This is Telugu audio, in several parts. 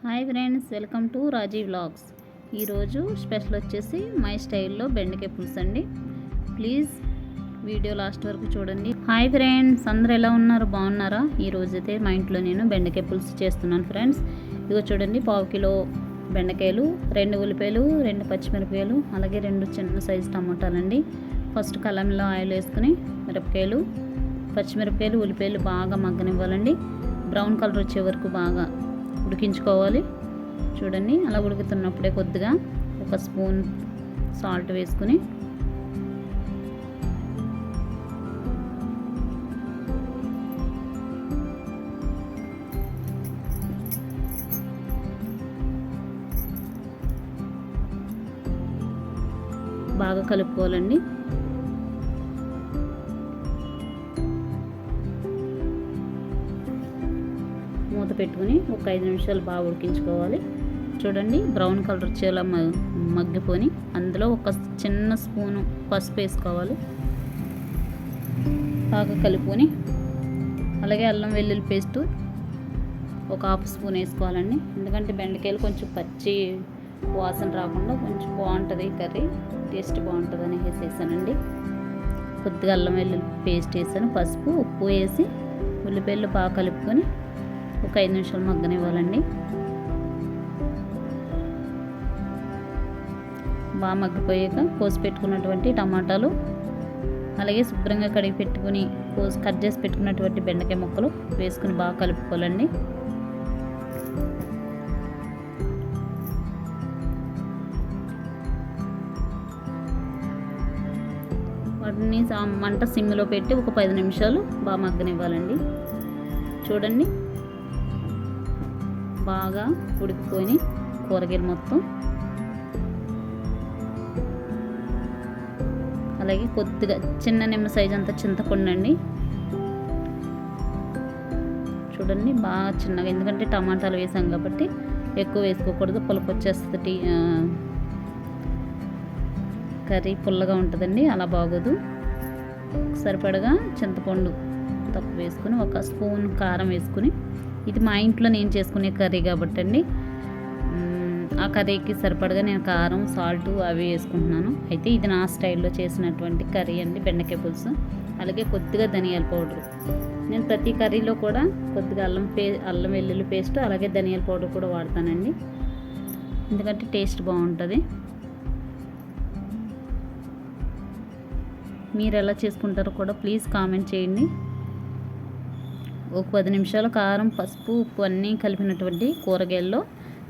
Hi friends, welcome to Raji vlogs. ఈరోజు స్పెషల్ వచ్చేసి మై స్టైల్లో బెండకాయ పులుసు అండి. ప్లీజ్ వీడియో లాస్ట్ వరకు చూడండి. హాయ్ ఫ్రెండ్స్, అందరూ ఎలా ఉన్నారు? బాగున్నారా? ఈరోజైతే మా ఇంట్లో నేను బెండకాయ పులుసు చేస్తున్నాను ఫ్రెండ్స్. ఇదిగో చూడండి, 1/2 కిలో బెండకాయలు, 2 ఉల్లిపాయలు, 2 పచ్చిమిరపకాయలు, అలాగే 2 చిన్న సైజు టమాటాలండి. ఫస్ట్ కలంలో ఆయిల్ వేసుకుని మిరపకాయలు, పచ్చిమిరపకాయలు, ఉల్లిపాయలు బాగా మగ్గనివ్వాలండి. బ్రౌన్ కలర్ వచ్చే వరకు బాగా ఉడికించుకోవాలి. చూడండి, అలా ఉడుకుతున్నప్పుడే కొద్దిగా 1 స్పూన్ సాల్ట్ వేసుకుని బాగా కలుపుకోవాలండి. మూత పెట్టుకుని ఒక 5 నిమిషాలు బాగా ఉడికించుకోవాలి. చూడండి, బ్రౌన్ కలర్ వచ్చేలా మగ్గిపోని అందులో ఒక చిన్న స్పూను పసుపు వేసుకోవాలి. బాగా కలుపుకొని అలాగే అల్లం వెల్లుల్లి పేస్టు ఒక 1/2 స్పూన్ వేసుకోవాలండి. ఎందుకంటే బెండకాయలు కొంచెం పచ్చి వాసన రాకుండా కొంచెం బాగుంటుంది, కర్రీ టేస్ట్ బాగుంటుంది అని వేసేసానండి. కొద్దిగా అల్లం వెల్లుల్లి పేస్ట్ వేసాను, పసుపు, ఉప్పు వేసి ఉల్లిపాయలు బాగా కలుపుకొని ఒక 5 నిమిషాలు మగ్గనివ్వాలండి. బాగా మగ్గిపోయాక కోసి పెట్టుకున్నటువంటి టమాటాలు, అలాగే శుభ్రంగా కడిగి పెట్టుకుని కట్ చేసి పెట్టుకున్నటువంటి బెండకాయ ముక్కలు వేసుకుని బాగా కలుపుకోవాలండి. వాటిని మంట సిమ్లో పెట్టి ఒక 10 నిమిషాలు బాగా మగ్గనివ్వాలండి. చూడండి, బాగా ఉడికిపోయి కూరగాయలు మొత్తం, అలాగే కొద్దిగా చిన్న నిమ్మ సైజు అంత చింతపండు అండి. చూడండి, బాగా చిన్నగా, ఎందుకంటే టమాటాలు వేసాం కాబట్టి ఎక్కువ వేసుకోకూడదు, పులుపు వచ్చేస్తుంది, కర్రీ పుల్లగా ఉంటుందండి, అలా బాగోదు. సరిపడగా చింతపండు తక్కువ వేసుకుని 1 స్పూన్ కారం వేసుకుని, ఇది మా ఇంట్లో నేను చేసుకునే కర్రీ కాబట్టి అండి, ఆ కర్రీకి సరిపడగా నేను కారం, సాల్ట్ అవి వేసుకుంటున్నాను. అయితే ఇది నా స్టైల్లో చేసినటువంటి కర్రీ అండి, బెండకాయ పులుసు. అలాగే కొద్దిగా ధనియాల పౌడర్, నేను ప్రతి కర్రీలో కూడా కొద్దిగా అల్లం వెల్లుల్లి పేస్ట్ అలాగే ధనియాల పౌడర్ కూడా వాడతానండి, ఎందుకంటే టేస్ట్ బాగుంటుంది. మీరు ఎలా చేసుకుంటారో కూడా ప్లీజ్ కామెంట్ చేయండి. ఒక 10 నిమిషాలు కారం, పసుపు, ఉప్పు అన్నీ కలిపినటువంటి కూరగాయల్లో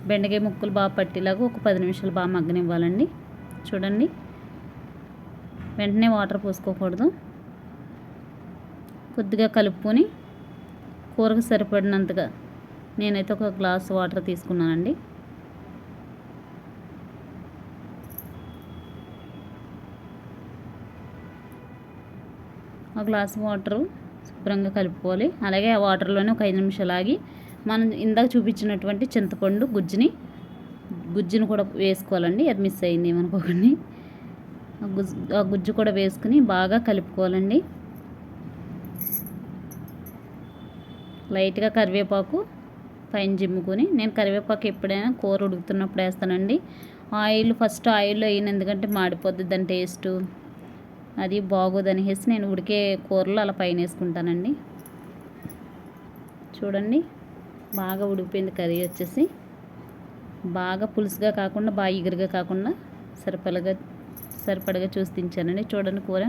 బెండకాయ ముక్కలు బాగా పట్టేలాగా ఒక 10 నిమిషాలు బాగా మగ్గనివ్వాలండి. చూడండి, వెంటనే వాటర్ పోసుకోకూడదు. కొద్దిగా కలుపుకొని కూరకు సరిపడినంతగా, నేనైతే 1 గ్లాస్ వాటర్ తీసుకున్నానండి. ఆ గ్లాస్ వాటరు శుభ్రంగా కలుపుకోవాలి. అలాగే ఆ వాటర్లోనే ఒక 5 నిమిషాలు ఆగి మనం ఇందాక చూపించినటువంటి చింతపండు గుజ్జును కూడా వేసుకోవాలండి. అది మిస్ అయింది ఏమనుకోకండి. ఆ గుజ్జు కూడా వేసుకుని బాగా కలుపుకోవాలండి. లైట్గా కరివేపాకు పైన జిమ్ముకొని, నేను కరివేపాకు ఎప్పుడైనా కూర ఉడుకుతున్నప్పుడు వేస్తానండి. ఫస్ట్ ఆయిల్లో వేయను, ఎందుకంటే మాడిపోద్ది, దాని టేస్టు అది బాగోదని వేసి నేను ఉడికే కూరలో అలా పైన వేసుకుంటానండి. చూడండి, బాగా ఉడికిపోయింది కర్రీ వచ్చేసి. బాగా పులుసుగా కాకుండా బాగా ఇగురుగా కాకుండా సరిపడగా చూసి తించానండి. చూడండి, కూర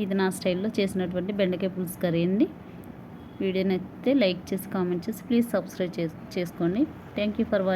ఇది నా స్టైల్లో చేసినటువంటి బెండకాయ పులుసు కర్రీ అండి. వీడియో నచ్చితే లైక్ చేసి కామెంట్ చేసి ప్లీజ్ సబ్స్క్రైబ్ చేసుకోండి. Thank you for watching.